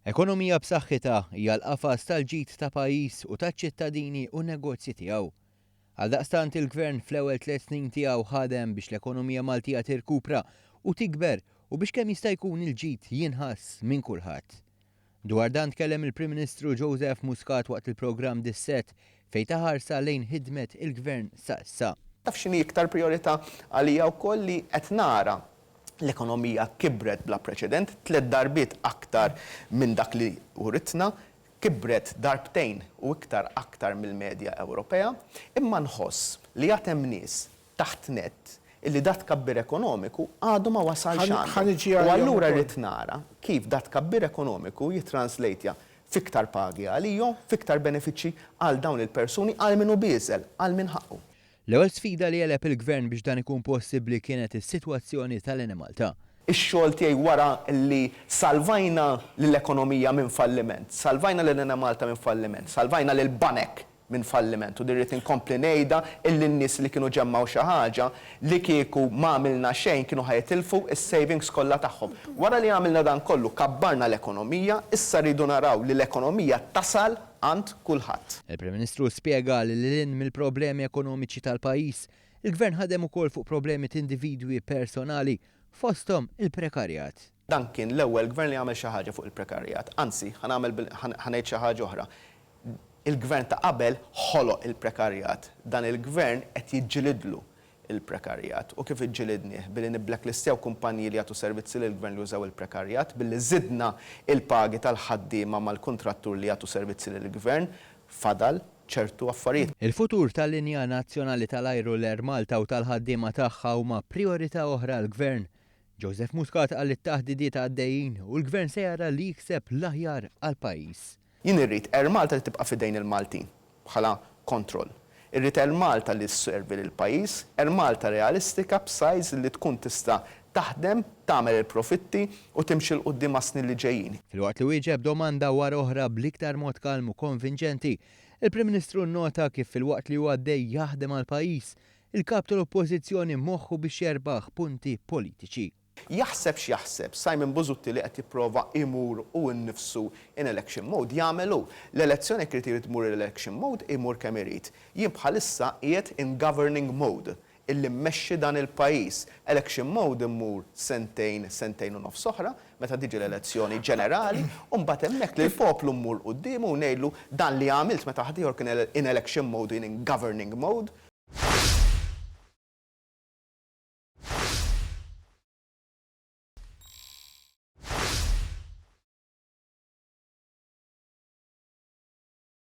Ekonomija b'saħħitha hija l-qafas tal-ġid ta' pajjiż u taċ-ċittadini u n-negozji tiegħu. Għaldaqstant il-Gvern fl-ewwel 3 snin tiegħu ħadem biex l-ekonomija Maltija tirkupra u tikber u biex kemm jista' jkun il-ġid jinħass minn kulħadd. Dwar dan tkellem il-Prim Ministru Joseph Muscat waqt il-programm Disset fejn ta' ħarsa lejn ħidmet il-Gvern sa issa. Taf x'inhi iktar priorità għalija wkoll li qed nara l-ekonomija kibret bla preċedent, 3 darbiet aktar minn dak li uritna, kibret darbtejn u aktar mill-medja Ewropea, imma nħoss li għatem nies taħt net illi dat kabbir ekonomiku għadu ma wasal xan. U allura rrid nara kif dat kabbir ekonomiku jitranslejtja fiktar pagi għalihom, fiktar benefiċċji għal dawn il-persuni għal min hu bieżel, għal min ħaqqu. L-ewwel sfida li għeleb il-Gvern biex dan ikun possibbli kienet is-sitwazzjoni tal-Eni Malta. Ix-xogħol tiegħi wara li salvajna lill-ekonomija minn falliment, salvajna l-Eni Malta minn falliment, salvajna lil banek minn falliment u dirrid inkompli ngħidha illi n-nies li kienu ġemmaw xi ħaġa li kieku ma għamilna xejn kienu ħajtilfu is-savings kollha tagħhom. Wara li għamilna dan kollu kabbarna l-ekonomija, issa rridu naraw li l-ekonomija tasal għand kulħadd. Il-Prim Ministru spjega li lil mill-problemi ekonomiċi tal-pajjiż, il-Gvern ħadem ukoll fuq problemi t-individwi personali fosthom il-prekarjat. Dan kien l-ewwel Gvern li għamel xi ħaġa fuq il-prekarjat. Anzi, ħanejt xi ħaġa oħra. Il-Gvern ta' qabel ħoloq il-prekarjat. Dan il-Gvern qed jiġġilidlu il-prekarjat. U kif iġġilidnieh billi nibblacklistjaw kumpaniji li jagħtu servizzi lill gvern li jużaw il-prekarjat, billi żidna il-pagi tal-ħaddiema mal-kontrattur li jagħtu servizzi lill-Gvern, fadal ċertu affarijiet. Il-futur tal-linja nazzjonali tal-ajru l-Air Malta u tal-ħaddiema tagħha huma priorità oħra l-Gvern. Joseph Muscat qal it-taħdidiet għaddejjin u l-Gvern se jara li jikseb l-aħjar għall-pajjiż. Jien irrid Air Malta li tibqa' fidejn il-Maltin bħala kontroll. Irrid Air Malta li sservi lill-pajjiż, Air Malta realistika b'sajż li tkun tista' taħdem, tagħmel il-profitti u timxi l-qudiem snin li ġejjin. Filwaqt li wieġeb domanda wara oħra bl-iktar mod kalm u konvinċenti, il-Prim Ministru nnota kif filwaqt li huwa għaddej jaħdem għall-pajjiż, il-kap tal-Oppożizzjoni moħħu biex jerbaħ punti politiċi. Jaħseb x'jaħseb, Simon Buzutti li qed jipprova imur u nnifsu in election mode jagħmelu. L-elezzjoni qed irid imur l-election mode imur kemm irid. Jien bħalissa qiegħed in governing mode illi mmexxi dan il-pajjiż. Election mode imur sentejn u nofs oħra meta tiġi l-elezzjoni ġenerali u mbagħad hemmhekk li l-poplu mmur qudiemu u ngħidlu dan li għamilt meta ħadd ieħor kien in election mode in governing mode